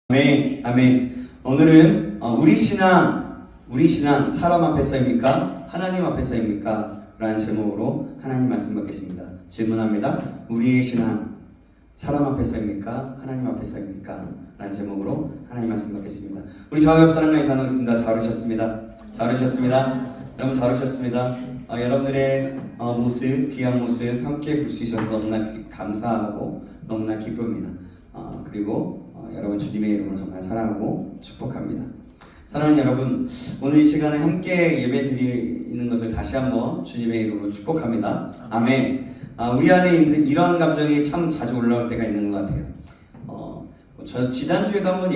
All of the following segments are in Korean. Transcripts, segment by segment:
아멘, 아멘. 오늘은 우리 신앙 사람 앞에서입니까? 하나님 앞에서입니까? 라는 제목으로 하나님 말씀 받겠습니다. 질문합니다. 우리의 신앙 사람 앞에서입니까? 하나님 앞에서입니까? 라는 제목으로 하나님 말씀 받겠습니다. 우리 좌우옆 사람과 인사하겠습니다. 잘 오셨습니다. 잘 오셨습니다. 여러분 잘 오셨습니다. 여러분들의 모습, 귀한 모습 함께 볼 수 있어서 너무나 감사하고 너무나 기쁩니다. 그리고 여러분 주님의 이름으로 정말 사랑하고 축복합니다. 사랑하는 여러분, 오늘 이 시간에 함께 예배 드리는 것을 다시 한번 주님의 이름으로 축복합니다. 아멘. 우리 안에 있는 이러한 감정이 참 자주 올라올 때가 있는 것 같아요. 저 지난주에도 한번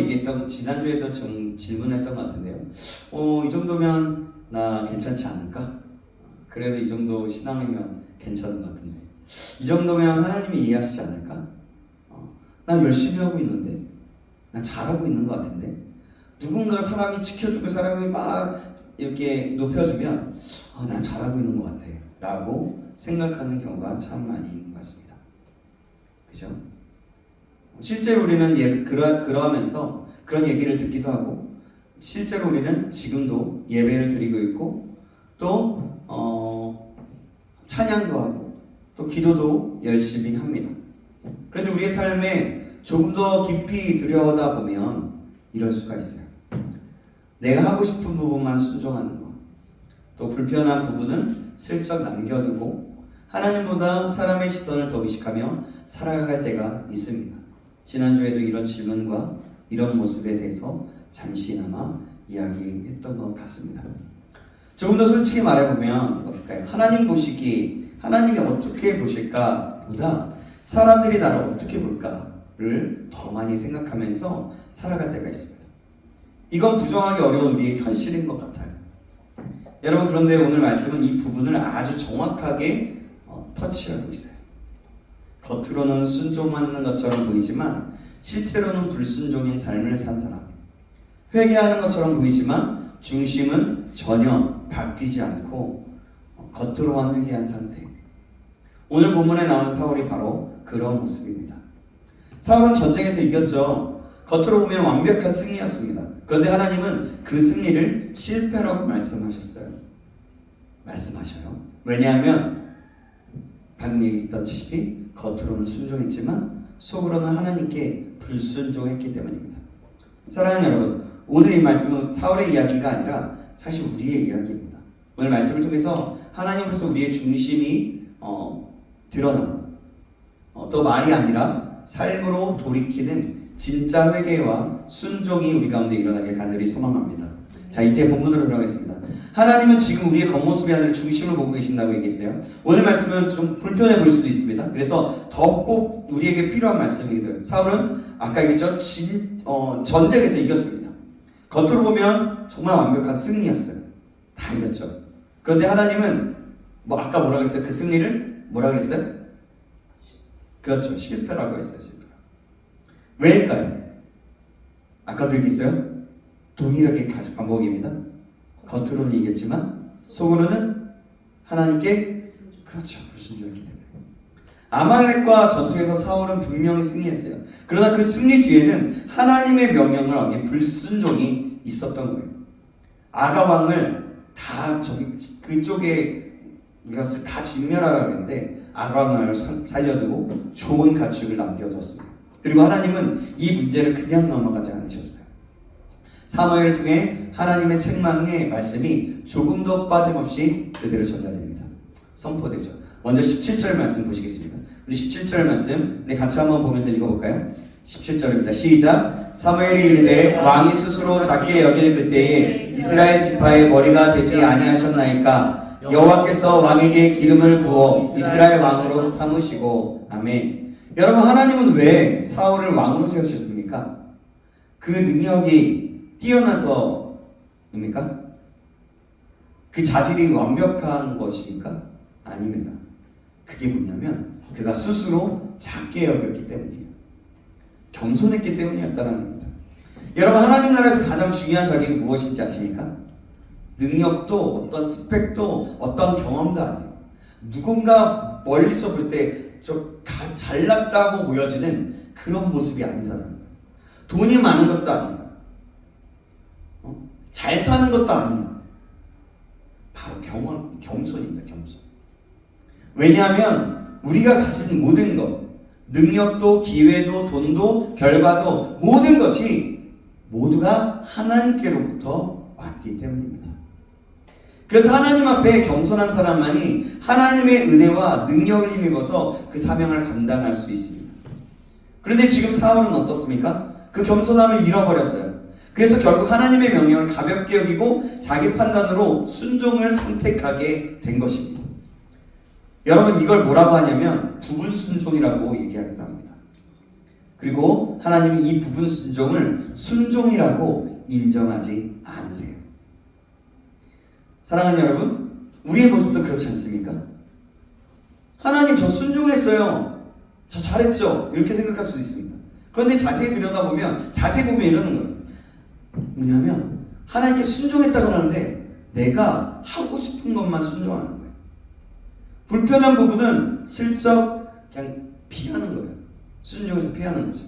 지난주에도 좀 질문했던 것 같은데요. 이 정도면 나 괜찮지 않을까? 그래도 이 정도 신앙이면 괜찮은 것 같은데, 이 정도면 하나님이 이해하시지 않을까? 나 열심히 하고 있는데, 나 잘하고 있는 것 같은데, 누군가 사람이 지켜주고 사람이 막 이렇게 높여주면 난 잘하고 있는 것 같아 라고 생각하는 경우가 참 많이 있는 것 같습니다. 그죠? 실제로 우리는 그러하면서 그런 얘기를 듣기도 하고, 실제로 우리는 지금도 예배를 드리고 있고, 또 찬양도 하고, 또 기도도 열심히 합니다. 그런데 우리의 삶에 조금 더 깊이 들여다보면 이럴 수가 있어요. 내가 하고 싶은 부분만 순종하는 것, 또 불편한 부분은 슬쩍 남겨두고 하나님보다 사람의 시선을 더 의식하며 살아갈 때가 있습니다. 지난주에도 이런 질문과 이런 모습에 대해서 잠시나마 이야기했던 것 같습니다. 조금 더 솔직히 말해보면 어떨까요? 하나님이 어떻게 보실까 보다 사람들이 나를 어떻게 볼까를 더 많이 생각하면서 살아갈 때가 있습니다. 이건 부정하기 어려운 우리의 현실인 것 같아요. 여러분, 그런데 오늘 말씀은 이 부분을 아주 정확하게 터치하고 있어요. 겉으로는 순종하는 것처럼 보이지만 실제로는 불순종인 삶을 산 사람, 회개하는 것처럼 보이지만 중심은 전혀 바뀌지 않고 겉으로만 회개한 상태. 오늘 본문에 나오는 사울이 바로 그런 모습입니다. 사울은 전쟁에서 이겼죠. 겉으로 보면 완벽한 승리였습니다. 그런데 하나님은 그 승리를 실패라고 말씀하셔요. 왜냐하면 방금 얘기했다시피 겉으로는 순종했지만 속으로는 하나님께 불순종했기 때문입니다. 사랑하는 여러분, 오늘 이 말씀은 사울의 이야기가 아니라 사실 우리의 이야기입니다. 오늘 말씀을 통해서 하나님께서 우리의 중심이 드러나고, 또 말이 아니라 삶으로 돌이키는 진짜 회개와 순종이 우리 가운데 일어나길 간절히 소망합니다. 자, 이제 본문으로 들어가겠습니다. 하나님은 지금 우리의 겉모습이 아니라 중심을 보고 계신다고 얘기했어요. 오늘 말씀은 좀 불편해 보일 수도 있습니다. 그래서 더 꼭 우리에게 필요한 말씀이기도 해요. 사울은 아까 얘기했죠. 전쟁에서 이겼습니다. 겉으로 보면 정말 완벽한 승리였어요. 다 이겼죠. 그런데 하나님은 아까 뭐라 그랬어요? 그 승리를 뭐라 그랬어요? 그렇죠. 실패라고 했어요. 실패. 왜일까요? 아까도 얘기했어요. 동일하게 반복입니다. 겉으로는 이겼지만 속으로는 하나님께 그렇죠. 불순종했기 때문에. 아말렉과 전투에서 사울은 분명히 승리했어요. 그러나 그 승리 뒤에는 하나님의 명령을 어긴 불순종이 있었던 거예요. 아가 왕을 다 그쪽에 이것을 다 진멸하라고 했는데 아가 왕을 살려두고 좋은 가축을 남겨뒀습니다. 그리고 하나님은 이 문제를 그냥 넘어가지 않으셨어요. 사무엘을 통해 하나님의 책망의 말씀이 조금도 빠짐없이 그대로 전달됩니다. 선포되죠. 먼저 17절 말씀 보시겠습니다. 우리 17절 말씀 우리 같이 한번 보면서 읽어볼까요? 17절입니다. 시작. 사무엘이 이르되 왕이 스스로 작게 여길 그때에 이스라엘 지파의 머리가 되지 아니하셨나이까? 여호와께서 왕에게 기름을 부어 이스라엘 왕으로 삼으시고. 아멘. 여러분, 하나님은 왜 사울을 왕으로 세우셨습니까? 그 능력이 뛰어나서입니까? 그 자질이 완벽한 것입니까? 아닙니다. 그게 뭐냐면 그가 스스로 작게 여겼기 때문이에요. 겸손했기 때문이었다는 겁니다. 여러분, 하나님 나라에서 가장 중요한 자격이 무엇인지 아십니까? 능력도 어떤 스펙도 어떤 경험도 아니에요. 누군가 멀리서 볼 때 좀 잘났다고 보여지는 그런 모습이 아닌 사람입니다. 돈이 많은 것도 아니에요. 잘 사는 것도 아니에요. 바로 겸손입니다. 겸손. 왜냐하면 우리가 가진 모든 것, 능력도 기회도 돈도 결과도 모든 것이 모두가 하나님께로부터 왔기 때문입니다. 그래서 하나님 앞에 겸손한 사람만이 하나님의 은혜와 능력을 힘입어서 그 사명을 감당할 수 있습니다. 그런데 지금 사울은 어떻습니까? 그 겸손함을 잃어버렸어요. 그래서 결국 하나님의 명령을 가볍게 여기고 자기 판단으로 순종을 선택하게 된 것입니다. 여러분, 이걸 뭐라고 하냐면 부분 순종이라고 얘기하기도 합니다. 그리고 하나님이 이 부분 순종을 순종이라고 인정하지 않으세요. 사랑하는 여러분, 우리의 모습도 그렇지 않습니까? 하나님, 저 순종했어요. 저 잘했죠. 이렇게 생각할 수도 있습니다. 그런데 자세히 들여다보면, 자세히 보면 이러는 거예요. 뭐냐면 하나님께 순종했다고 하는데 내가 하고 싶은 것만 순종하는 거예요. 불편한 부분은 슬쩍 그냥 피하는 거예요. 순종해서 피하는 거죠.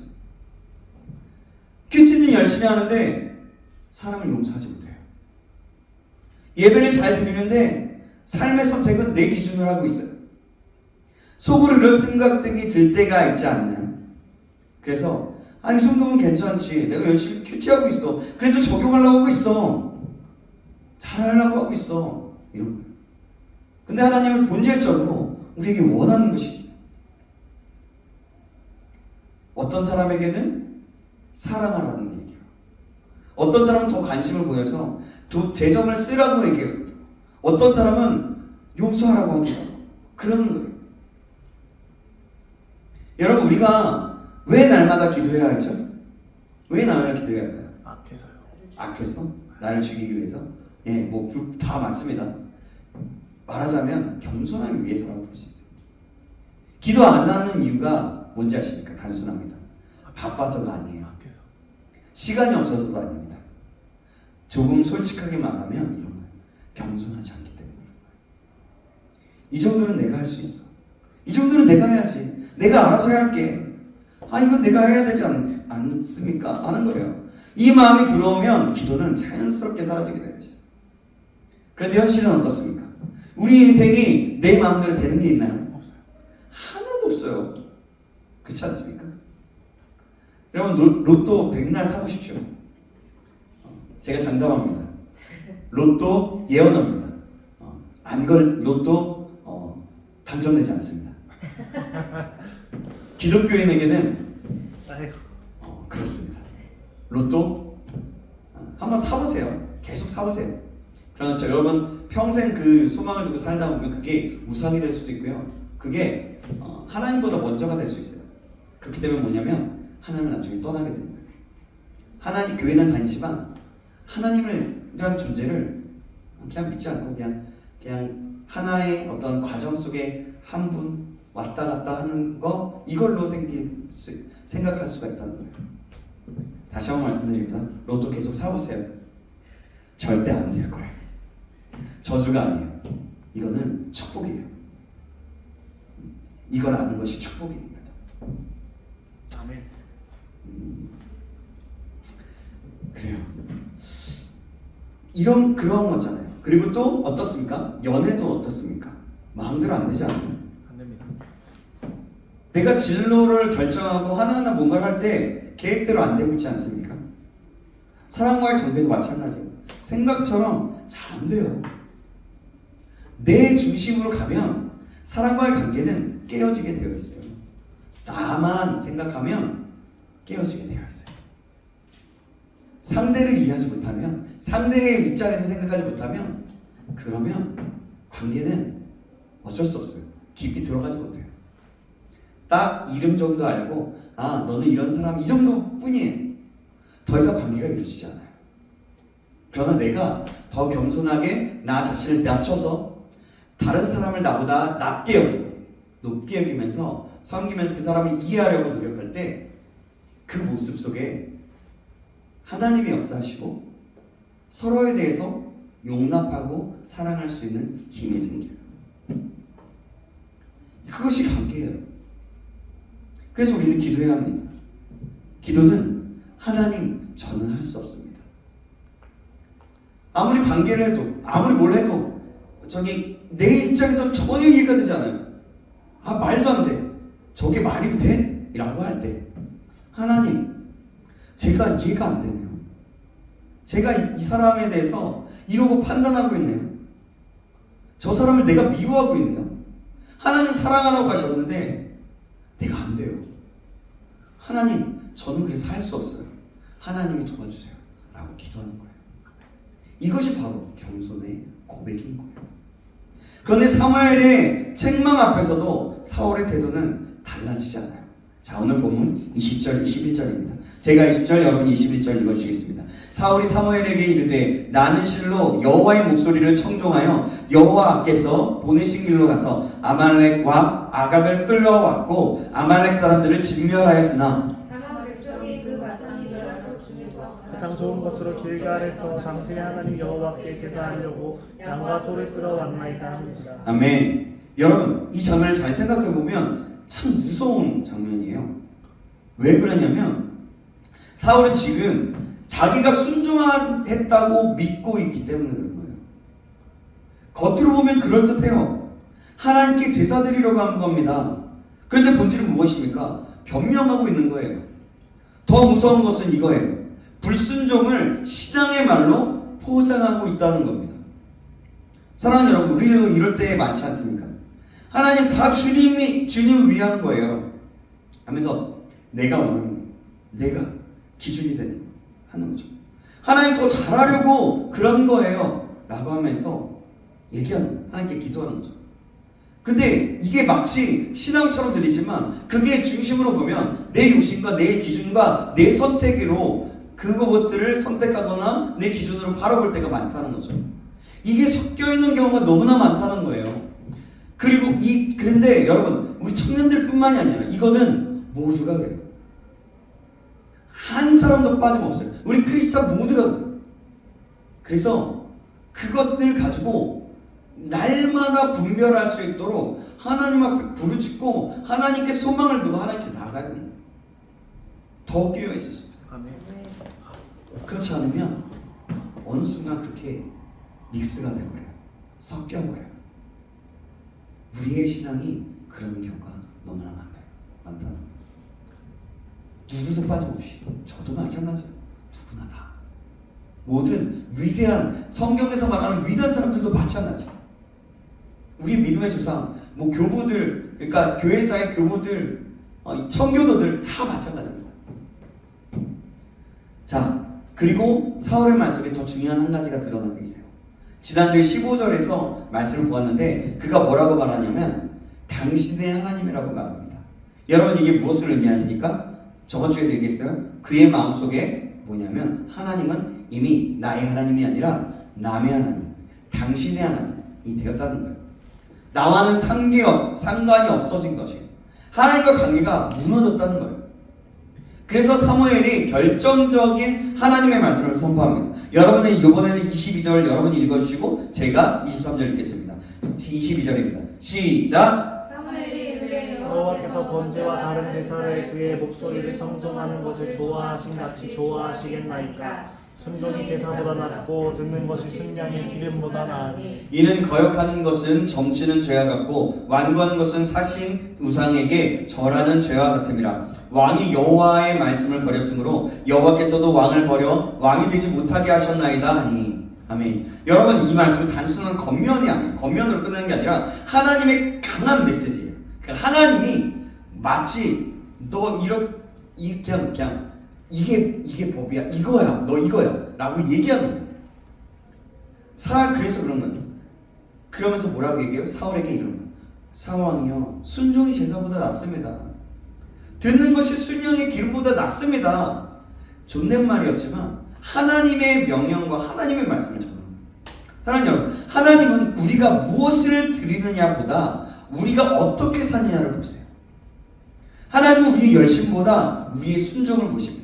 큐티는 열심히 하는데 사람을 용서하지 못해요. 예배를 잘 드리는데 삶의 선택은 내 기준으로 하고 있어요. 속으로 이런 생각들이 들 때가 있지 않나요? 그래서 이 정도면 괜찮지. 내가 열심히 큐티하고 있어. 그래도 적용하려고 하고 있어. 잘하려고 하고 있어. 이런 거예요. 근데 하나님은 본질적으로 우리에게 원하는 것이 있어요. 어떤 사람에게는 사랑하라는 얘기예요. 어떤 사람은 더 관심을 보여서 재정을 쓰라고 얘기해요. 어떤 사람은 용서하라고 하기도 하고 그러는 거예요. 여러분, 우리가 왜 날마다 기도해야 하죠? 왜 날마다 기도해야 할까요? 악해서요. 악해서? 나를 죽이기 위해서? 예, 뭐 다 맞습니다. 말하자면 겸손하기 위해서라고 볼 수 있어요. 기도 안 하는 이유가 뭔지 아십니까? 단순합니다. 바빠서가 아니에요. 악해서. 시간이 없어서도 아닙니다. 조금 솔직하게 말하면 이런 거예요. 겸손하지 않기 때문에. 이 정도는 내가 할 수 있어. 이 정도는 내가 해야지. 내가 알아서 할게. 이건 내가 해야 되지 않습니까? 하는 거예요. 이 마음이 들어오면 기도는 자연스럽게 사라지게 되어 있어요. 그런데 현실은 어떻습니까? 우리 인생이 내 마음대로 되는 게 있나요? 없어요. 하나도 없어요. 그렇지 않습니까? 여러분, 로또 백날 사보십시오. 제가 장담합니다. 로또 예언합니다. 로또 당첨되지 않습니다. 기독교인에게는 그렇습니다. 로또 한번 사보세요. 계속 사보세요. 그러나 여러분 평생 그 소망을 두고 살다 보면 그게 우상이 될 수도 있고요. 그게 하나님보다 먼저가 될 수 있어요. 그렇게 되면 뭐냐면 하나님을 나중에 떠나게 되는 거예요. 하나님 교회는 다니지만 하나님이라는 존재를 그냥 믿지 않고 그냥 하나의 어떤 과정 속에 한 분 왔다 갔다 하는 거 이걸로 생각할 수가 있다는 거예요. 다시 한번 말씀드립니다. 로또 계속 사보세요. 절대 안 될 거예요. 저주가 아니에요. 이거는 축복이에요. 이걸 아는 것이 축복입니다. 아멘. 그래요. 그런 거잖아요. 그리고 또 어떻습니까? 연애도 어떻습니까? 마음대로 안 되지 않아요? 안 됩니다. 내가 진로를 결정하고 하나하나 뭔가를 할 때 계획대로 안 되고 있지 않습니까? 사람과의 관계도 마찬가지예요. 생각처럼 잘 안 돼요. 내 중심으로 가면 사람과의 관계는 깨어지게 되어 있어요. 나만 생각하면 깨어지게 되어 있어요. 상대를 이해하지 못하면, 상대의 입장에서 생각하지 못하면, 그러면 관계는 어쩔 수 없어요. 깊이 들어가지 못해요. 딱 이름 정도 알고, 너는 이런 사람, 이 정도 뿐이에요. 더 이상 관계가 이루어지지 않아요. 그러나 내가 더 겸손하게 나 자신을 낮춰서 다른 사람을 나보다 낮게 여기고 높게 여기면서 섬기면서 그 사람을 이해하려고 노력할 때 그 모습 속에 하나님이 역사하시고 서로에 대해서 용납하고 사랑할 수 있는 힘이 생겨요. 그것이 관계예요. 그래서 우리는 기도해야 합니다. 기도는 하나님, 저는 할 수 없습니다. 아무리 관계를 해도, 아무리 뭘 해도 내 입장에서는 전혀 이해가 되지 않아요. 말도 안 돼. 저게 말이 돼? 라고 할 때 하나님, 제가 이해가 안 되네요. 제가 이 사람에 대해서 이러고 판단하고 있네요. 저 사람을 내가 미워하고 있네요. 하나님 사랑하라고 하셨는데 내가 안 돼요. 하나님, 저는 그래서 할 수 없어요. 하나님이 도와주세요. 라고 기도하는 거예요. 이것이 바로 겸손의 고백인 거예요. 그런데 사무엘의 책망 앞에서도 사울의 태도는 달라지지 않아요. 자, 오늘 본문 20절, 21절입니다. 제가 20절, 여러분이 21절 읽어주시겠습니다. 사울이 사무엘에게 이르되 나는 실로 여호와의 목소리를 청종하여 여호와께서 보내신 길로 가서 아말렉 왕 아각을 끌어왔고 아말렉 사람들을 진멸하였으나 다만 백성이 그 마땅히 멸하고 중에서 가장 좋은 것으로 길갈에서 당신의 하나님 여호와께 제사하려고 양과 소를 끌어왔나이다 하는지라. 아멘. 여러분, 이 장면을 잘 생각해보면 참 무서운 장면이에요. 왜 그러냐면 사울은 지금 자기가 순종했다고 믿고 있기 때문에 그런 거예요. 겉으로 보면 그럴듯해요. 하나님께 제사 드리려고 한 겁니다. 그런데 본질은 무엇입니까? 변명하고 있는 거예요. 더 무서운 것은 이거예요. 불순종을 신앙의 말로 포장하고 있다는 겁니다. 사랑하는 여러분, 우리도 이럴 때 많지 않습니까? 하나님 다 주님 위한 거예요 하면서 내가 원하는 거, 내가 기준이 되는 거 하는 거죠. 하나님 더 잘하려고 그런 거예요 라고 하면서 얘기하는, 하나님께 기도하는 거죠. 근데 이게 마치 신앙처럼 들리지만 그게 중심으로 보면 내 욕심과 내 기준과 내 선택으로 그것들을 선택하거나 내 기준으로 바라볼 때가 많다는 거죠. 이게 섞여 있는 경우가 너무나 많다는 거예요. 그리고 그런데 여러분, 우리 청년들 뿐만이 아니라 이거는 모두가 그래요. 한 사람도 빠짐없어요. 우리 크리스찬 모두가 그래요. 그래서 그것들 가지고 날마다 분별할 수 있도록 하나님 앞에 부르짖고 하나님께 소망을 두고 하나님께 나아가야 됩니다. 더 깨어 있을 때. 아멘. 그렇지 않으면 어느 순간 그렇게 믹스가 돼버려요. 섞여버려요. 우리의 신앙이 그런 경우가 너무나 많다는 거예요. 누구도 빠짐없이, 저도 마찬가지예요. 누구나 다. 모든 위대한, 성경에서 말하는 위대한 사람들도 마찬가지예요. 우리 믿음의 조상, 교부들, 그러니까 교회사의 교부들, 청교도들 다 마찬가지입니다. 자, 그리고 사울의 말 속에 더 중요한 한 가지가 드러나고 있어요. 지난주에 15절에서 말씀을 보았는데 그가 뭐라고 말하냐면 당신의 하나님이라고 말합니다. 여러분, 이게 무엇을 의미합니까? 저번 주에도 얘기했어요. 그의 마음속에 뭐냐면 하나님은 이미 나의 하나님이 아니라 남의 하나님, 당신의 하나님이 되었다는 거예요. 나와는 상관이 없어진 것이에요. 하나님과 관계가 무너졌다는 거예요. 그래서 사무엘이 결정적인 하나님의 말씀을 선포합니다. 여러분은 이번에는 22절 여러분이 읽어주시고 제가 23절 읽겠습니다. 22절입니다. 시작! 사무엘이 그의 여호와께서 번제와 다른 제사를 그의 목소리를 청종하는 것을 좋아하신 같이 좋아하시겠나이까. 순종이 제사보다 낫고 듣는 것이 순양의 기름보다 나으니 이는 거역하는 것은 점치는 죄와 같고 완고하는 것은 사신 우상에게 절하는 죄와 같음이라. 왕이 여호와의 말씀을 버렸으므로 여호와께서도 왕을 버려 왕이 되지 못하게 하셨나이다 하니. 아멘. 여러분, 이 말씀은 단순한 겉면이 아니에요. 겉면으로 끝나는 게 아니라 하나님의 강한 메시지예요. 그러니까 하나님이 마치 너 그냥 이게 법이야, 이거야, 너 이거야 라고 얘기하는 거예요. 그래서 그런 거예요. 그러면서 뭐라고 얘기해요? 사울에게 이러는 거예요. 사왕이요, 순종이 제사보다 낫습니다. 듣는 것이 순양의 기름보다 낫습니다. 존댓말이었지만 하나님의 명령과 하나님의 말씀을 전합니다. 사랑하는 여러분, 하나님은 우리가 무엇을 드리느냐보다 우리가 어떻게 사느냐를 보세요. 하나님은 우리의 열심보다 우리의 순종을 보십니다.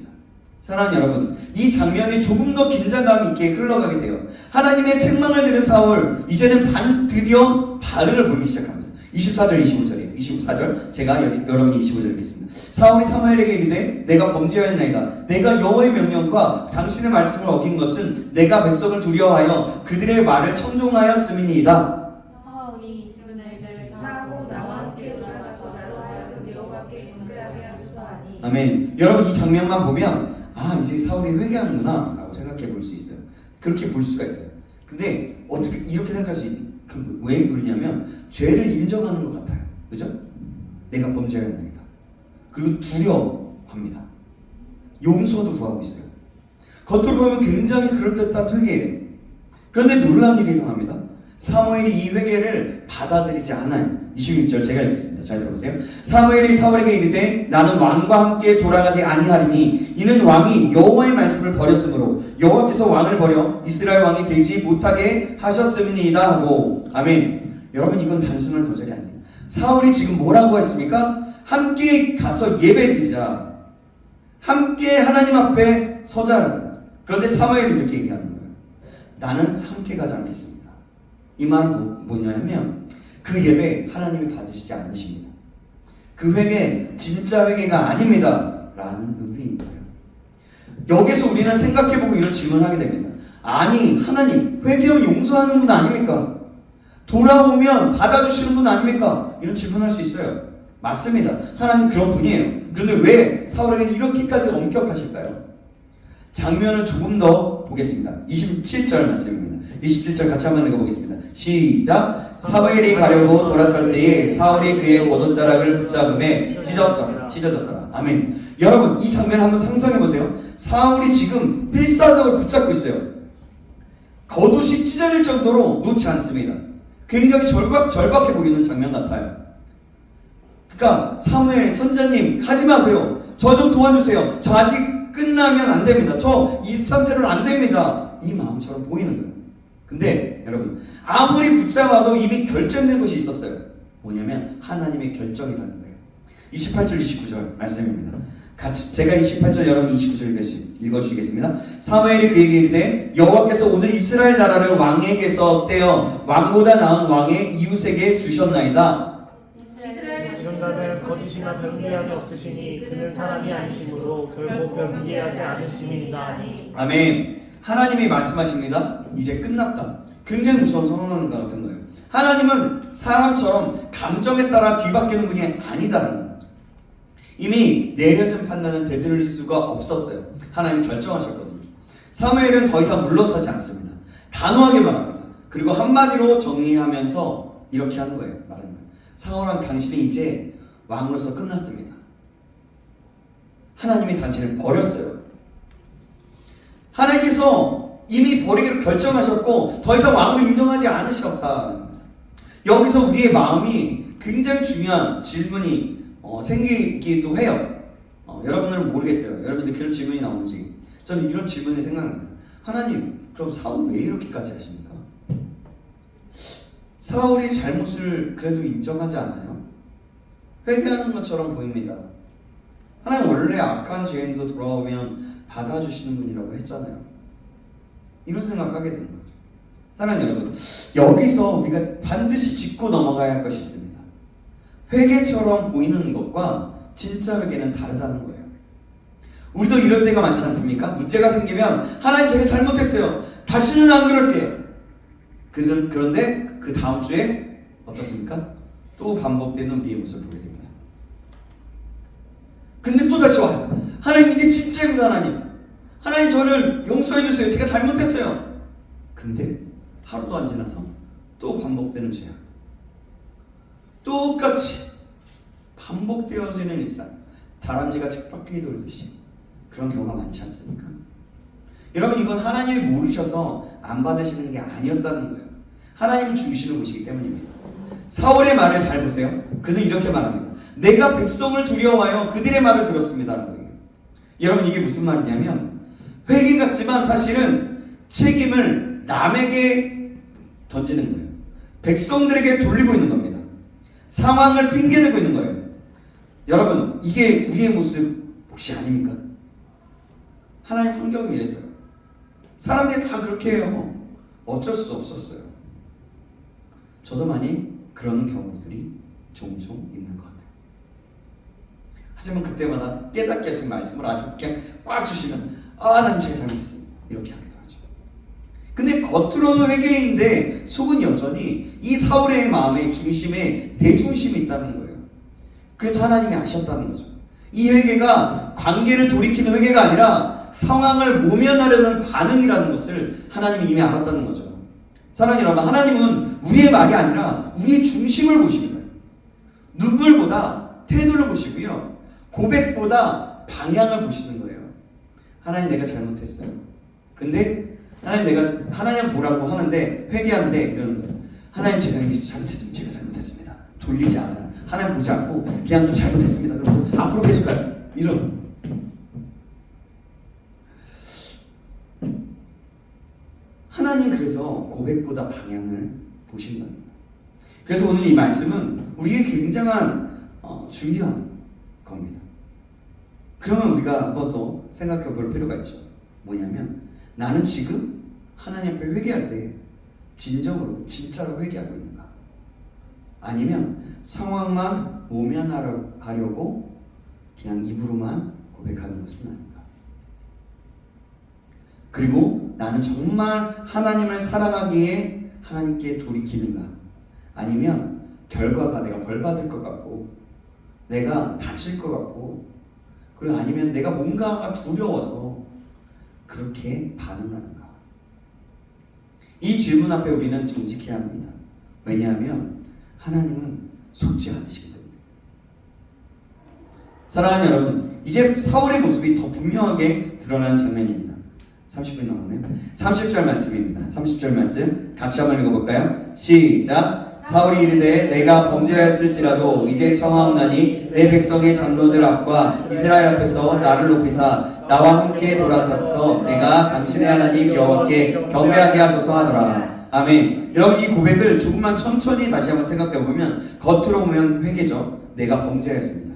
사랑하는 여러분, 이 장면이 조금 더 긴장감 있게 흘러가게 돼요. 하나님의 책망을 들은 사울, 이제는 드디어 반응을 보이기 시작합니다. 24절 25절이에요. 24절. 제가 여러분이 25절 읽겠습니다. 사울이 사무엘에게 이르되 내가 범죄하였나이다. 내가 여호와의 명령과 당신의 말씀을 어긴 것은 내가 백성을 두려워하여 그들의 말을 청종하였음이니이다. 사울이 지금 내 죄를 사하고 나와 함께 돌아가서 나로 하여금 여호와께 경배하게 하소서 하니. 아멘. 여러분 이 장면만 보면 이제 사울이 회개하는구나 라고 생각해 볼 수 있어요. 그렇게 볼 수가 있어요. 근데 어떻게 이렇게 생각할 수 왜 그러냐면 죄를 인정하는 것 같아요. 그죠? 내가 범죄하였나이다. 그리고 두려워합니다. 용서도 구하고 있어요. 겉으로 보면 굉장히 그럴듯한 회개예요. 그런데 놀라운 일이 일어납니다. 사무엘이 이 회개를 받아들이지 않아요. 26절 제가 읽겠습니다. 잘 들어보세요. 사무엘이 사울에게 이르되 나는 왕과 함께 돌아가지 아니하리니 이는 왕이 여호와의 말씀을 버렸으므로 여호와께서 왕을 버려 이스라엘 왕이 되지 못하게 하셨음이니이다 하고. 아멘. 여러분 이건 단순한 거절이 아니에요. 사울이 지금 뭐라고 했습니까? 함께 가서 예배드리자. 함께 하나님 앞에 서자라고. 그런데 사무엘이 이렇게 얘기하는 거예요. 나는 함께 가지 않겠습니다. 이 말은 뭐냐면 그 예배 하나님이 받으시지 않으십니다. 그 회개 진짜 회개가 아닙니다 라는 의미인 거예요. 여기서 우리는 생각해보고 이런 질문을 하게 됩니다. 아니 하나님 회개하면 용서하는 분 아닙니까? 돌아오면 받아주시는 분 아닙니까? 이런 질문할 수 있어요. 맞습니다. 하나님 그런 분이에요. 그런데 왜 사울에게 이렇게까지 엄격하실까요? 장면을 조금 더 보겠습니다. 27절 말씀입니다. 27절 같이 한번 읽어보겠습니다. 시작. 사무엘이 가려고 돌아설 때에 사울이 그의 겉옷자락을 붙잡음에 찢어졌더라. 아멘. 여러분 이 장면 한번 상상해보세요. 사울이 지금 필사적으로 붙잡고 있어요. 겉옷이 찢어질 정도로 놓지 않습니다. 굉장히 절박해 보이는 장면 같아요. 그러니까 사무엘 선자님 가지 마세요. 저 좀 도와주세요. 저 아직 끝나면 안 됩니다. 저 이 상태로는 안 됩니다. 이 마음처럼 보이는 거예요. 근데 여러분 아무리 붙잡아도 이미 결정된 것이 있었어요. 뭐냐면 하나님의 결정이라는 거예요. 28절 29절 말씀입니다. 같이 제가 28절 여러분 29절 읽어주시겠습니다. 사무엘이 그에게 이르되 여호와께서 오늘 이스라엘 나라를 왕에게서 떼어 왕보다 나은 왕의 이웃에게 주셨나이다. 지금까지 거짓이나 변비함이 없으시니 그는 사람이 아니시므로 결국 변비하지 않으심이니이다. 아멘. 하나님이 말씀하십니다. 이제 끝났다. 굉장히 무서운 선언하는 것 같은 거예요. 하나님은 사람처럼 감정에 따라 뒤바뀌는 분이 아니다라는 거예요. 이미 내려진 판단은 되돌릴 수가 없었어요. 하나님이 결정하셨거든요. 사무엘은 더 이상 물러서지 않습니다. 단호하게 말합니다. 그리고 한마디로 정리하면서 이렇게 하는 거예요. 말하는 거예요. 사울아 당신이 이제 왕으로서 끝났습니다. 하나님이 당신을 버렸어요. 하나님께서 이미 버리기로 결정하셨고 더 이상 왕으로 인정하지 않으셨다. 여기서 우리의 마음이 굉장히 중요한 질문이 생기기도 해요. 여러분들은 모르겠어요. 여러분들 그런 질문이 나오는지. 저는 이런 질문이 생각나요. 하나님 그럼 사울 왜 이렇게까지 하십니까? 사울이 잘못을 그래도 인정하지 않아요? 회개하는 것처럼 보입니다. 하나님 원래 악한 죄인도 돌아오면 받아주시는 분이라고 했잖아요. 이런 생각하게 되는 거죠. 사랑하는 여러분, 여기서 우리가 반드시 짚고 넘어가야 할 것이 있습니다. 회개처럼 보이는 것과 진짜 회개는 다르다는 거예요. 우리도 이럴 때가 많지 않습니까? 문제가 생기면 하나님 제가 잘못했어요. 다시는 안 그럴게요. 그런데 그 다음 주에 어떻습니까? 또 반복되는 우리의 모습을 보게 됩니다. 근데 또 다시 와요. 하나님 이제 진짜입니다. 하나님 저를 용서해 주세요. 제가 잘못했어요. 근데 하루도 안 지나서 또 반복되는 죄악. 똑같이 반복되어지는 일상. 다람쥐가 쳇바퀴 돌듯이 그런 경우가 많지 않습니까? 여러분 이건 하나님이 모르셔서 안 받으시는 게 아니었다는 거예요. 하나님 중심을 보시기 때문입니다. 사울의 말을 잘 보세요. 그는 이렇게 말합니다. 내가 백성을 두려워하여 그들의 말을 들었습니다라는 거예요. 여러분 이게 무슨 말이냐면 회개 같지만 사실은 책임을 남에게 던지는 거예요. 백성들에게 돌리고 있는 겁니다. 상황을 핑계대고 있는 거예요. 여러분 이게 우리의 모습 혹시 아닙니까? 하나님 환경이 이래서요. 사람들이 다 그렇게 해요. 어쩔 수 없었어요. 저도 많이 그런 경우들이 종종 있는 것 같아요. 하지만 그때마다 깨닫게 하신 말씀을 아주 그냥 꽉 주시면 하나님 제가 잘못했습니다 이렇게 하기도 하죠. 근데 겉으로는 회개인데 속은 여전히 이 사울의 마음의 중심에 내 중심이 있다는 거예요. 그래서 하나님이 아셨다는 거죠. 이 회개가 관계를 돌이키는 회개가 아니라 상황을 모면하려는 반응이라는 것을 하나님이 이미 알았다는 거죠. 사랑하는 여러분, 하나님은 우리의 말이 아니라 우리의 중심을 보십니다. 눈물보다 태도를 보시고요, 고백보다 방향을 보시는 거예요. 하나님 내가 잘못했어요. 근데 하나님 보라고 하는데 회개하는데 이러는 거예요. 하나님 제가 잘못했습니다. 제가 잘못했습니다. 돌리지 않아요. 하나님 보지 않고 그냥 또 잘못했습니다. 그리고 앞으로 계속 가요. 이런. 하나님 그래서 고백보다 방향을 보신다는 거예요. 그래서 오늘 이 말씀은 우리에게 굉장한 중요한 겁니다. 그러면 우리가 한번 더 생각해 볼 필요가 있죠. 뭐냐면 나는 지금 하나님 앞에 회개할 때 진짜로 회개하고 있는가? 아니면 상황만 모면하려고 그냥 입으로만 고백하는 것은 아닌가? 그리고 나는 정말 하나님을 사랑하기에 하나님께 돌이키는가? 아니면 결과가 내가 벌받을 것 같고 내가 다칠 것 같고 그리고 아니면 내가 뭔가가 두려워서 그렇게 반응하는가? 이 질문 앞에 우리는 정직해야 합니다. 왜냐하면 하나님은 속지 않으시기 때문에. 사랑하는 여러분, 이제 사울의 모습이 더 분명하게 드러나는 장면입니다. 30분 남았네요. 30절 말씀입니다. 30절 말씀 같이 한번 읽어볼까요? 시작! 사울이 이르되 내가 범죄하였을지라도 이제 청하옵나니 내 백성의 장로들 앞과 이스라엘 앞에서 나를 높이사 나와 함께 돌아서서 내가 당신의 하나님 여호와께 경배하게 하소서 하더라. 아멘. 여러분, 이 고백을 조금만 천천히 다시 한번 생각해 보면 겉으로 보면 회개죠. 내가 범죄하였습니다.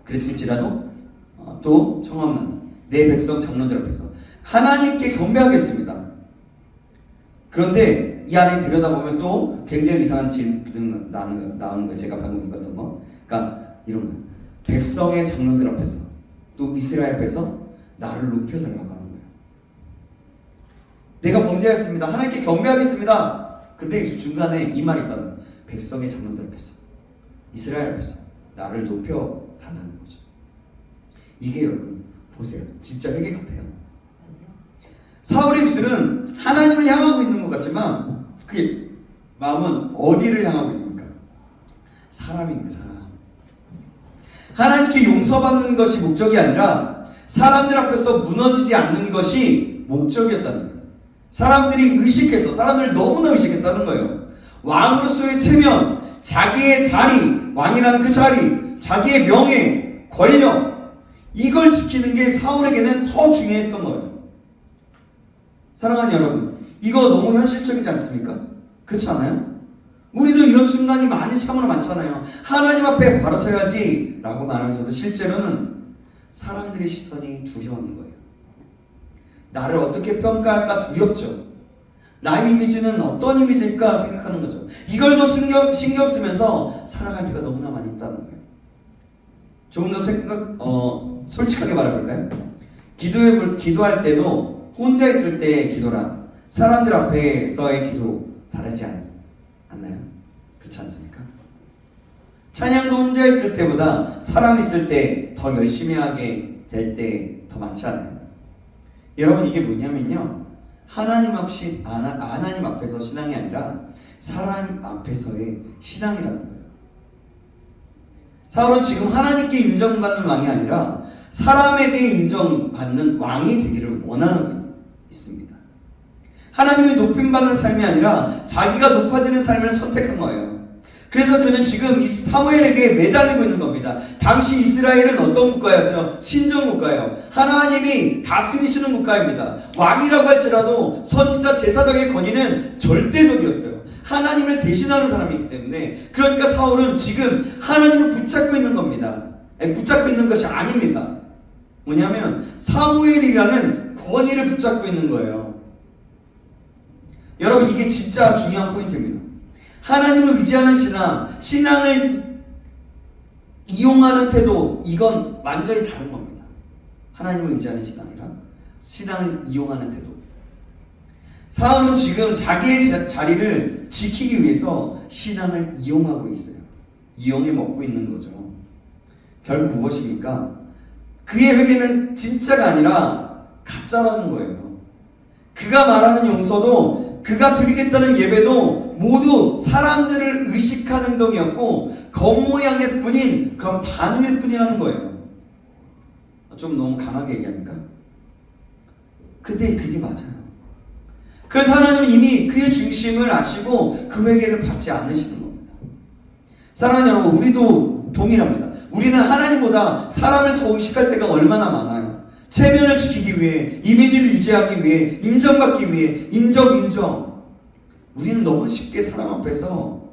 그랬을지라도 또 청하옵나니 내 백성 장로들 앞에서 하나님께 경배하겠습니다. 그런데 이 안에 들여다보면 또 굉장히 이상한 질문 나오는 거예요. 제가 방금 읽었던 거. 그러니까 이런 거예요. 백성의 장로들 앞에서 또 이스라엘 앞에서 나를 높여달라고 하는 거예요. 내가 범죄했습니다. 하나님께 경배하겠습니다. 근데 중간에 이 말이 있다는 거예요. 백성의 장로들 앞에서 이스라엘 앞에서 나를 높여달라는 거죠. 이게 여러분 보세요. 진짜 회개 같아요. 사울의 입술은 하나님을 향하고 있는 것 같지만 그의 마음은 어디를 향하고 있습니까? 사람인 거예요. 사람. 하나님께 용서받는 것이 목적이 아니라 사람들 앞에서 무너지지 않는 것이 목적이었다는 거예요. 사람들이 의식해서 사람들을 너무나 의식했다는 거예요. 왕으로서의 체면, 자기의 자리, 왕이라는 그 자리, 자기의 명예, 권력, 이걸 지키는 게 사울에게는 더 중요했던 거예요. 사랑하는 여러분, 이거 너무 현실적이지 않습니까? 그렇지 않아요? 우리도 이런 순간이 참으로 많잖아요. 하나님 앞에 바로 서야지 라고 말하면서도 실제로는 사람들의 시선이 두려운 거예요. 나를 어떻게 평가할까 두렵죠. 나의 이미지는 어떤 이미지일까 생각하는 거죠. 이걸 더 신경 쓰면서 살아갈 때가 너무나 많이 있다는 거예요. 조금 더 솔직하게 말해볼까요? 기도할 때도 혼자 있을 때의 기도랑 사람들 앞에서의 기도 다르지 않나요? 그렇지 않습니까? 찬양도 혼자 있을 때보다 사람 있을 때 더 열심히 하게 될 때 더 많지 않아요? 여러분, 이게 뭐냐면요, 하나님 앞에서 신앙이 아니라 사람 앞에서의 신앙이라는 거예요. 사울은 지금 하나님께 인정받는 왕이 아니라 사람에게 인정받는 왕이 되기를 원하는 있습니다. 하나님의 높임받는 삶이 아니라 자기가 높아지는 삶을 선택한 거예요. 그래서 그는 지금 이 사무엘에게 매달리고 있는 겁니다. 당시 이스라엘은 어떤 국가였어요? 신정 국가예요. 하나님이 다스리시는 국가입니다. 왕이라고 할지라도 선지자 제사장의 권위는 절대적이었어요. 하나님을 대신하는 사람이기 때문에. 그러니까 사울은 지금 하나님을 붙잡고 있는 겁니다. 붙잡고 있는 것이 아닙니다. 뭐냐면 사무엘이라는 권위를 붙잡고 있는 거예요. 여러분, 이게 진짜 중요한 포인트입니다. 하나님을 의지하는 신앙을 이용하는 태도, 이건 완전히 다른 겁니다. 하나님을 의지하는 신앙이랑 신앙을 이용하는 태도. 사울은 지금 자기의 자리를 지키기 위해서 신앙을 이용하고 있어요. 이용해 먹고 있는 거죠. 결국 무엇입니까? 그의 회개는 진짜가 아니라 가짜라는 거예요. 그가 말하는 용서도, 그가 드리겠다는 예배도 모두 사람들을 의식한 행동이었고 겉모양일 뿐인 그런 반응일 뿐이라는 거예요. 좀 너무 강하게 얘기합니까? 근데 그게 맞아요. 그래서 하나님은 이미 그의 중심을 아시고 그 회개를 받지 않으시는 겁니다. 사랑하는 여러분, 우리도 동일합니다. 우리는 하나님보다 사람을 더 의식할 때가 얼마나 많아요. 체면을 지키기 위해, 이미지를 유지하기 위해, 인정받기 위해, 인정. 우리는 너무 쉽게 사람 앞에서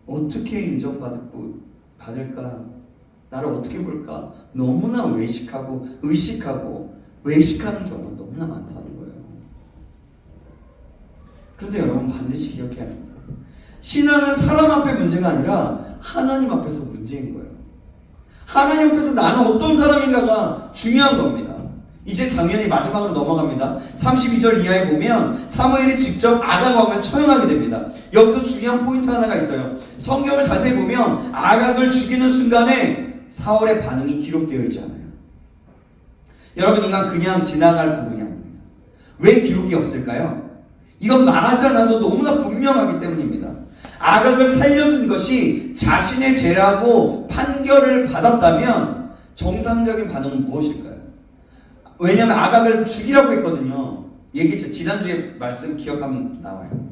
어떻게 인정받을까, 나를 어떻게 볼까, 너무나 의식하는 경우가 너무나 많다는 거예요. 그런데 여러분, 반드시 기억해야 합니다. 신앙은 사람 앞의 문제가 아니라 하나님 앞에서 문제인 거예요. 하나님 앞에서 나는 어떤 사람인가가 중요한 겁니다. 이제 장면이 마지막으로 넘어갑니다. 32절 이하에 보면 사무엘이 직접 아각 왕을 처형하게 됩니다. 여기서 중요한 포인트 하나가 있어요. 성경을 자세히 보면 아각을 죽이는 순간에 사울의 반응이 기록되어 있지 않아요. 여러분, 이건 그냥 지나갈 부분이 아닙니다. 왜 기록이 없을까요? 이건 말하지 않아도 너무나 분명하기 때문입니다. 아각을 살려둔 것이 자신의 죄라고 판결을 받았다면 정상적인 반응은 무엇일까요? 왜냐하면 아각을 죽이라고 했거든요. 얘기했죠. 지난주에 말씀 기억하면 나와요.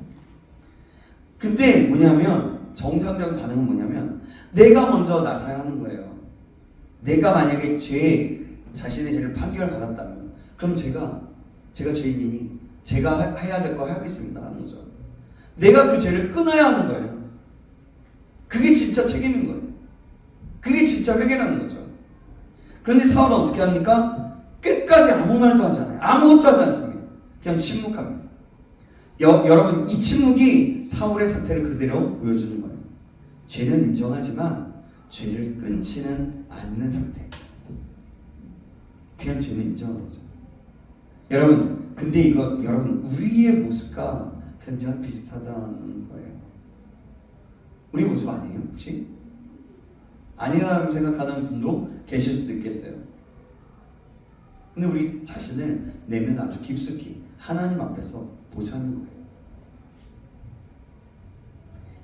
근데 뭐냐면 정상적인 반응은 뭐냐면 내가 먼저 나서야 하는 거예요. 내가 만약에 자신의 죄를 판결받았다면 그럼 제가 죄인이니 제가 해야 될 거 하겠습니다 하는 거죠. 내가 그 죄를 끊어야 하는 거예요. 그게 진짜 책임인 거예요. 그게 진짜 회개라는 거죠. 그런데 사울은 어떻게 합니까? 끝까지 아무 말도 하지 않아요. 아무것도 하지 않습니다. 그냥 침묵합니다. 여러분, 이 침묵이 사울의 상태를 그대로 보여주는 거예요. 죄는 인정하지만 죄를 끊지는 않는 상태. 그냥 죄는 인정하는 거죠. 여러분, 근데 이거 여러분 우리의 모습과 굉장히 비슷하다는 거예요. 우리 모습 아니에요? 혹시? 아니라고 생각하는 분도 계실 수도 있겠어요. 근데 우리 자신을 내면 아주 깊숙이 하나님 앞에서 보자는 거예요.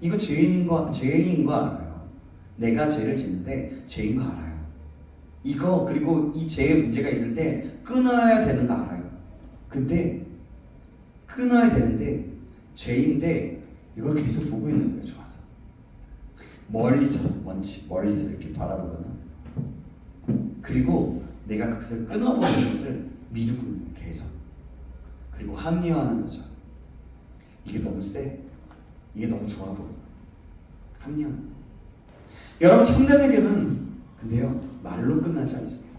이거 죄인 거 알아요. 내가 죄를 짓는데 죄인 거 알아요. 이거 그리고 이 죄의 문제가 있을 때 끊어야 되는 거 알아요. 근데 끊어야 되는데 죄인데 이걸 계속 보고 있는 거예요. 좋아서 멀리서 이렇게 바라보거나, 그리고 내가 그것을 끊어버리는 것을 미루고 있는 거예요. 계속. 그리고 합리화하는 거죠. 이게 너무 세, 이게 너무 좋아 보여. 합리화. 여러분, 참된 회개는 근데요 말로 끝나지 않습니다.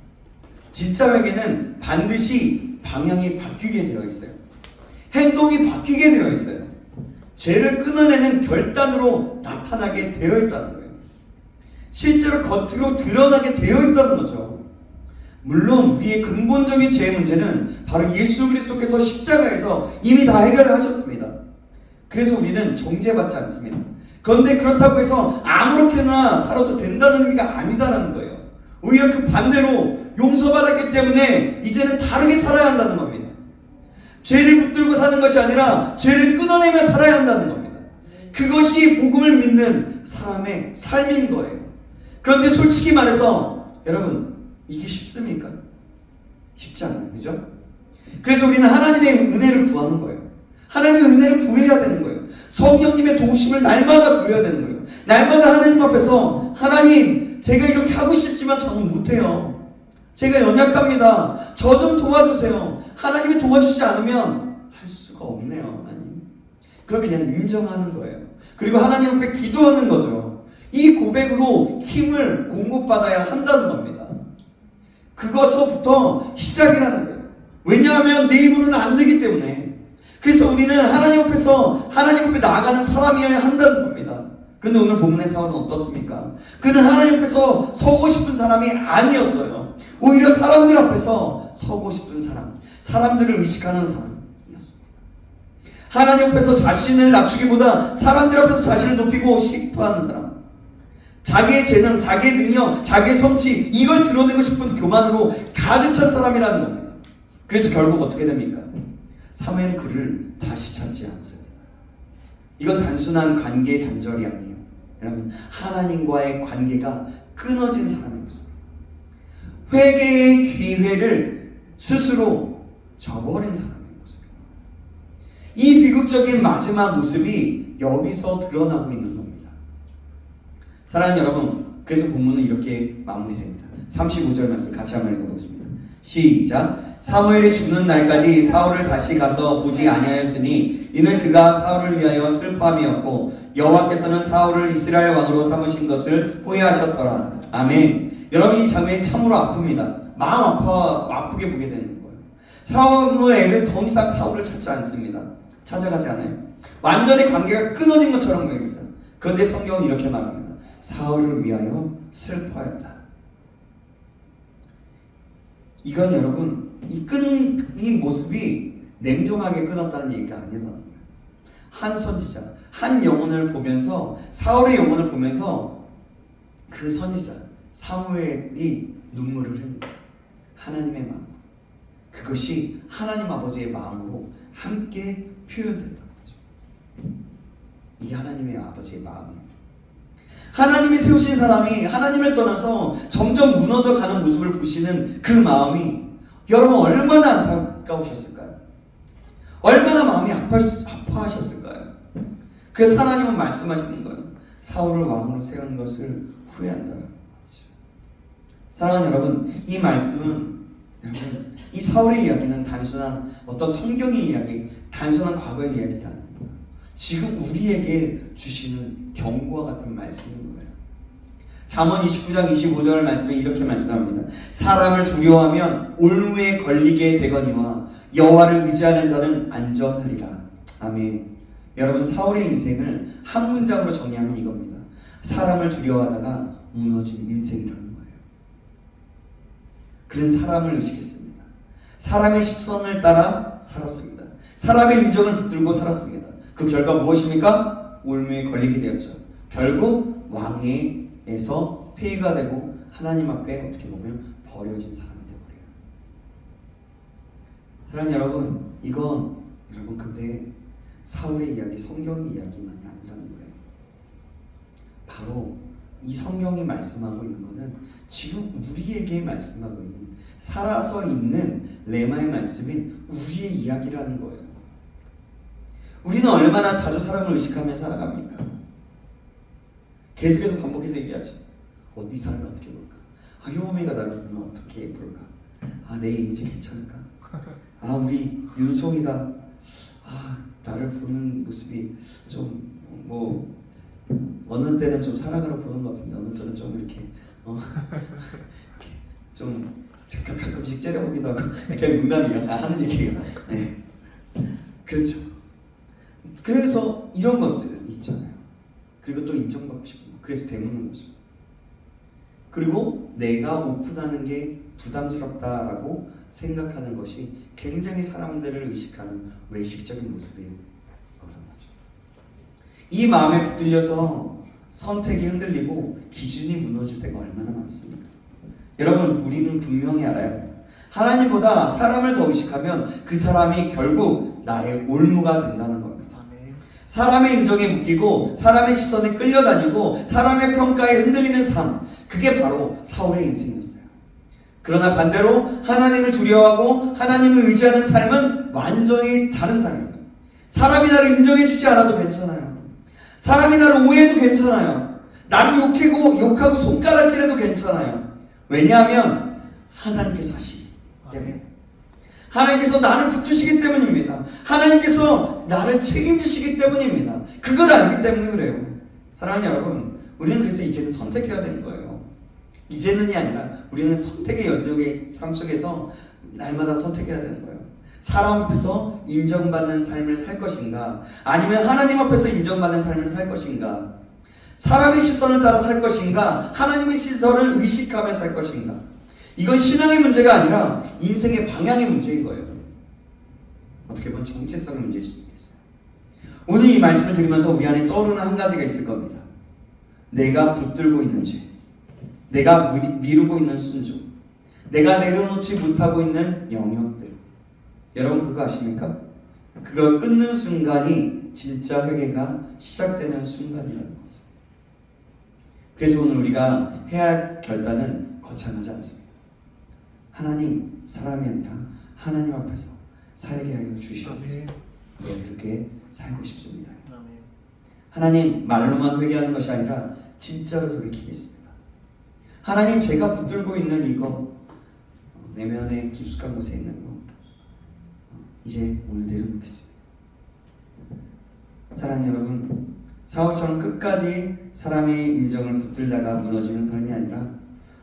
진짜 회개는 반드시 방향이 바뀌게 되어 있어요. 행동이 바뀌게 되어 있어요. 죄를 끊어내는 결단으로 나타나게 되어 있다는 거예요. 실제로 겉으로 드러나게 되어 있다는 거죠. 물론 우리의 근본적인 죄의 문제는 바로 예수 그리스도께서 십자가에서 이미 다 해결을 하셨습니다. 그래서 우리는 정죄받지 않습니다. 그런데 그렇다고 해서 아무렇게나 살아도 된다는 의미가 아니다라는 거예요. 오히려 그 반대로 용서받았기 때문에 이제는 다르게 살아야 한다는 겁니다. 죄를 붙들고 사는 것이 아니라 죄를 끊어내며 살아야 한다는 겁니다. 그것이 복음을 믿는 사람의 삶인 거예요. 그런데 솔직히 말해서 여러분, 이게 쉽습니까? 쉽지 않아요. 그죠? 그래서 우리는 하나님의 은혜를 구하는 거예요. 하나님의 은혜를 구해야 되는 거예요. 성령님의 도우심을 날마다 구해야 되는 거예요. 날마다 하나님 앞에서 하나님, 제가 이렇게 하고 싶지만 저는 못해요. 제가 연약합니다. 저 좀 도와주세요. 하나님이 도와주지 않으면 할 수가 없네요. 하나님. 그걸 그냥 인정하는 거예요. 그리고 하나님 앞에 기도하는 거죠. 이 고백으로 힘을 공급받아야 한다는 겁니다. 그것서부터 시작이라는 거예요. 왜냐하면 내 입으로는 안 되기 때문에. 그래서 우리는 하나님 앞에 나아가는 사람이어야 한다는 겁니다. 그런데 오늘 본문의 사울은 어떻습니까? 그는 하나님 앞에서 서고 싶은 사람이 아니었어요. 오히려 사람들 앞에서 서고 싶은 사람, 사람들을 의식하는 사람이었습니다. 하나님 앞에서 자신을 낮추기보다 사람들 앞에서 자신을 높이고 싶어하는 사람, 자기의 재능, 자기의 능력, 자기의 성취, 이걸 드러내고 싶은 교만으로 가득 찬 사람이라는 겁니다. 그래서 결국 어떻게 됩니까? 사무엘은 그를 다시 찾지 않습니다. 이건 단순한 관계 단절이 아니에요. 여러분, 하나님과의 관계가 끊어진 사람의 모습입니다. 회개의 기회를 스스로 저버린 사람의 모습입니다. 이 비극적인 마지막 모습이 여기서 드러나고 있는 겁니다. 사랑하는 여러분, 그래서 본문은 이렇게 마무리됩니다. 35절 말씀 같이 한번 읽어보겠습니다. 시작. 사무엘이 죽는 날까지 사울을 다시 가서 보지 아니하였으니 이는 그가 사울을 위하여 슬퍼함이었고 여호와께서는 사울을 이스라엘 왕으로 삼으신 것을 후회하셨더라. 아멘. 여러분, 이 장면이 참으로 아픕니다. 마음 아프게 보게 되는 거예요. 사무엘은 더 이상 사울을 찾지 않습니다. 찾아가지 않아요. 완전히 관계가 끊어진 것처럼 보입니다. 그런데 성경은 이렇게 말합니다. 사울을 위하여 슬퍼했다. 이건 여러분, 이 모습이 냉정하게 끊었다는 얘기가 아니라는 거예요. 한 선지자, 한 영혼을 보면서, 사울의 영혼을 보면서 그 선지자 사무엘이 눈물을 흘립니다. 하나님의 마음, 그것이 하나님 아버지의 마음으로 함께 표현됐다는 거죠. 이게 하나님의 아버지의 마음이에요. 하나님이 세우신 사람이 하나님을 떠나서 점점 무너져 가는 모습을 보시는 그 마음이 여러분 얼마나 안타까우셨을까요? 얼마나 마음이 아파하셨을까요? 그래서 하나님은 말씀하시는 거예요. 사울을 왕으로 세운 것을 후회한다는 거죠. 사랑하는 여러분, 이 말씀은 여러분, 이 사울의 이야기는 단순한 어떤 성경의 이야기, 단순한 과거의 이야기가 아닙니다. 지금 우리에게 주시는 경고와 같은 말씀인 거예요. 잠언 29장 25절 말씀에 이렇게 말씀합니다. 사람을 두려워하면 올무에 걸리게 되거니와 여호와를 의지하는 자는 안전하리라. 아멘. 여러분, 사울의 인생을 한 문장으로 정리하면 이겁니다. 사람을 두려워하다가 무너진 인생이라는 거예요. 그는 사람을 의식했습니다. 사람의 시선을 따라 살았습니다. 사람의 인정을 붙들고 살았습니다. 그 결과 무엇입니까? 올무에 걸리게 되었죠. 결국 왕에서 폐위가 되고 하나님 앞에 어떻게 보면 버려진 사람이 되어버려요. 사랑하는 여러분, 이건 여러분 근데 사울의 이야기, 성경의 이야기만이 아니라는 거예요. 바로 이 성경이 말씀하고 있는 것은 지금 우리에게 말씀하고 있는, 살아서 있는 레마의 말씀인 우리의 이야기라는 거예요. 우리는 얼마나 자주 사람을 의식하며 살아갑니까? 계속해서 반복해서 얘기하죠. 이 사람을 어떻게 볼까? 효범이가 나를 보면 어떻게 볼까? 내 이미지 괜찮을까? 우리 윤송이가 나를 보는 모습이 좀 어느 때는 좀 사랑으로 보는 것 같은데 어느 때는 좀 이렇게 좀 가끔씩 째려보기도 하고 그냥 농담이에요. 하는 얘기예요. 네. 그렇죠. 그래서 이런 것들 있잖아요. 그리고 또 인정받고 싶은 거. 그래서 대묻는 거죠. 그리고 내가 오픈하는 게 부담스럽다라고 생각하는 것이 굉장히 사람들을 의식하는 외식적인 모습인 거란 거죠. 이 마음에 붙들려서 선택이 흔들리고 기준이 무너질 때가 얼마나 많습니까? 여러분, 우리는 분명히 알아야 합니다. 하나님보다 사람을 더 의식하면 그 사람이 결국 나의 올무가 된다는 겁니다. 사람의 인정에 묶이고 사람의 시선에 끌려다니고 사람의 평가에 흔들리는 삶, 그게 바로 사울의 인생이었어요. 그러나 반대로 하나님을 두려워하고 하나님을 의지하는 삶은 완전히 다른 삶입니다. 사람이 나를 인정해주지 않아도 괜찮아요. 사람이 나를 오해해도 괜찮아요. 나를 욕하고 손가락질해도 괜찮아요. 왜냐하면 하나님께서 하시기 때문에, 하나님께서 나를 붙드시기 때문입니다. 하나님께서 나를 책임지시기 때문입니다. 그걸 알기 때문에 그래요. 사랑하는 여러분, 우리는 그래서 이제는 선택해야 되는 거예요. 이제는이 아니라 우리는 선택의 연속의 삶 속에서 날마다 선택해야 되는 거예요. 사람 앞에서 인정받는 삶을 살 것인가, 아니면 하나님 앞에서 인정받는 삶을 살 것인가. 사람의 시선을 따라 살 것인가? 하나님의 시선을 의식하며 살 것인가? 이건 신앙의 문제가 아니라 인생의 방향의 문제인 거예요. 어떻게 보면 정체성의 문제일 수도 있겠어요. 오늘 이 말씀을 들으면서 우리 안에 떠오르는 한 가지가 있을 겁니다. 내가 붙들고 있는 죄, 내가 미루고 있는 순종, 내가 내려놓지 못하고 있는 영역들. 여러분 그거 아십니까? 그걸 끊는 순간이 진짜 회개가 시작되는 순간이라는 것을. 그래서 오늘 우리가 해야 할 결단은 거창하지 않습니다. 하나님, 사람이 아니라 하나님 앞에서 살게 하여 주시옵소서. 네, 그렇게 살고 싶습니다. 하나님, 말로만 회개하는 것이 아니라 진짜로 돌이키겠습니다. 하나님, 제가 붙들고 있는 이거, 내면에 깊숙한 곳에 있는 거 이제 오늘 내려놓겠습니다. 사랑하는 여러분, 사울처럼 끝까지 사람의 인정을 붙들다가 무너지는 삶이 아니라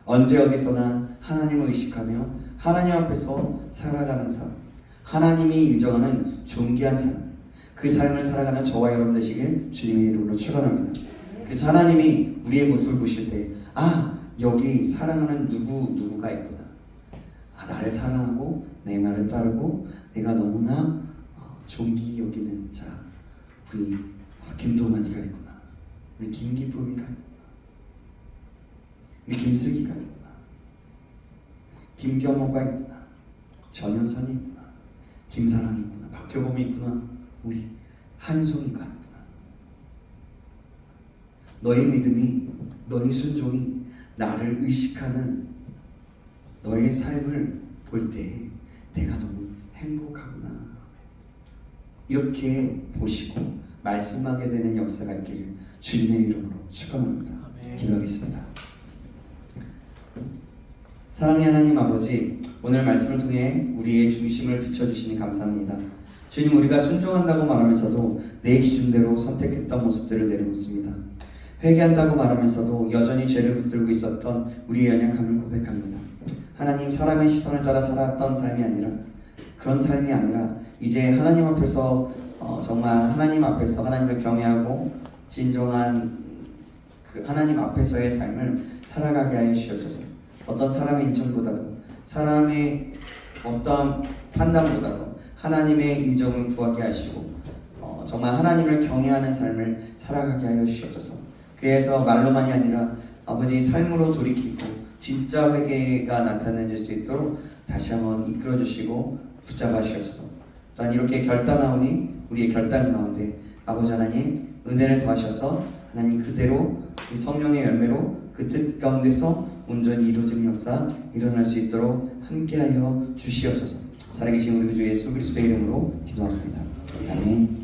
언제 어디서나 하나님을 의식하며 하나님 앞에서 살아가는 삶, 하나님이 인정하는 존귀한 삶, 그 삶을 살아가는 저와 여러분 되시길 주님의 이름으로 축원합니다. 그래서 하나님이 우리의 모습을 보실 때, 아, 여기 사랑하는 누구가 있구나. 아, 나를 사랑하고 내 말을 따르고 내가 너무나 존귀 여기는 자, 우리 김동환이가 있구나. 우리 김기쁨이가 있구나. 우리 김슬기가 있구나. 김경호가 있구나. 전현선이 있구나. 김사랑이 있구나. 박효범이 있구나. 우리 한송이가 있구나. 너의 믿음이, 너의 순종이 나를 의식하는 너의 삶을 볼 때 내가 너무 행복하구나. 이렇게 보시고 말씀하게 되는 역사가 있기를 주님의 이름으로 축원합니다. 기도하겠습니다. 사랑의 하나님 아버지, 오늘 말씀을 통해 우리의 중심을 비춰주시니 감사합니다. 주님, 우리가 순종한다고 말하면서도 내 기준대로 선택했던 모습들을 내려놓습니다. 회개한다고 말하면서도 여전히 죄를 붙들고 있었던 우리의 연약함을 고백합니다. 하나님, 사람의 시선을 따라 살았던 삶이 아니라, 그런 삶이 아니라 이제 하나님 앞에서 정말 하나님 앞에서 하나님을 경외하고 진정한 그 하나님 앞에서의 삶을 살아가게 하여 주시옵소서. 어떤 사람의 인정보다도, 사람의 어떠한 판단보다도 하나님의 인정을 구하게 하시고 정말 하나님을 경외하는 삶을 살아가게 하여 주시옵소서. 그래서 말로만이 아니라 아버지 삶으로 돌이키고 진짜 회개가 나타낼 수 있도록 다시 한번 이끌어 주시고 붙잡아 주시옵소서. 또한 이렇게 결단하오니 우리의 결단 가운데 아버지 하나님 은혜를 더하셔서 하나님 그대로 그 성령의 열매로 그 뜻 가운데서 온전히 이루어지는 역사 일어날 수 있도록 함께하여 주시옵소서. 살아계신 우리 주 예수 그리스도의 이름으로 기도합니다. 아멘.